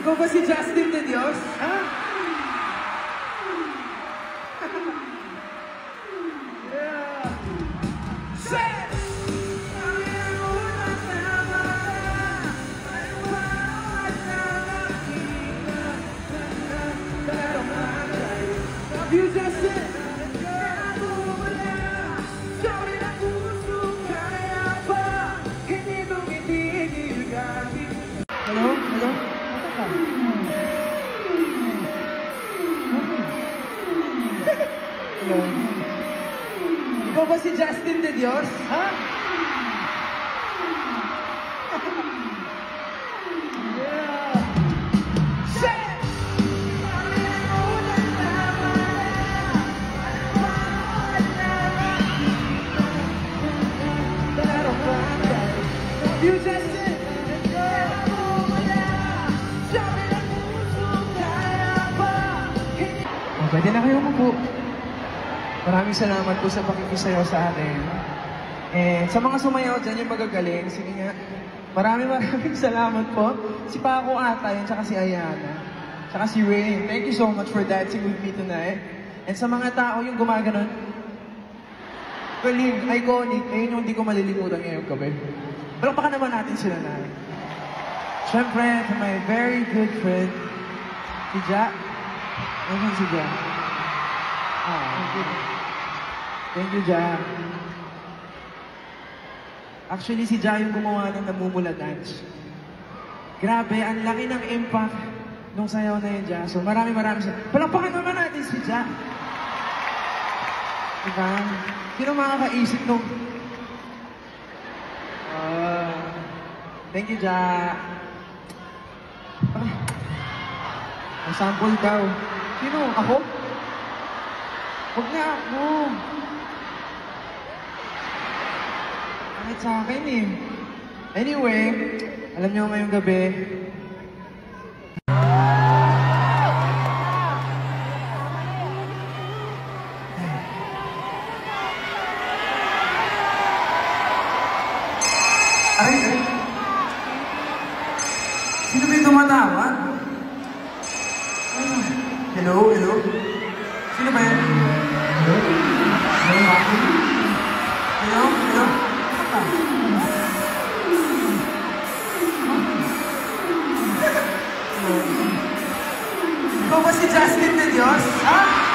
Ikaw ba si Justin de Dios? Ha? Yeah. Set! You just said hello? Hello? Hello? Ikaw ba si Justin de Dios? Ha? Yeah! Set! You just said pwede na kayo umupo. Maraming salamat po sa pakikisayaw sa atin. And sa mga sumayaw dyan, yung magagaling, sige nga. Maraming salamat po. Si Paco ata yun, tsaka si Ayana. Tsaka si Rain. Thank you so much for dancing with me tonight. And sa mga tao yung gumaganon, galing, iconic, ayun yung hindi ko malilimutan ngayong gabi. Palakpakan naman natin sila na. Siyempre, to my very good friend, si Ja. Ano si Ja? Thank you, Ja. Actually, si Ja yung gumawa ng Namumula Dance. Grabe, ang laki ng impact nung sayaw na yun, Ja. So maraming palakpakan naman natin si Ja. Diba? Sino makakaisip nung... thank you, Ja. Ang sample daw. Sino? Ako? Huwag na ako. Kahit sa akin eh. Anyway, alam niyo ngayong gabi, ay, sino ba yung tumatawa? Hello? Hello? Sino ba yan? Hello? Hello? Hello? Hello? Ikaw ba si Justin de Dios? Ha?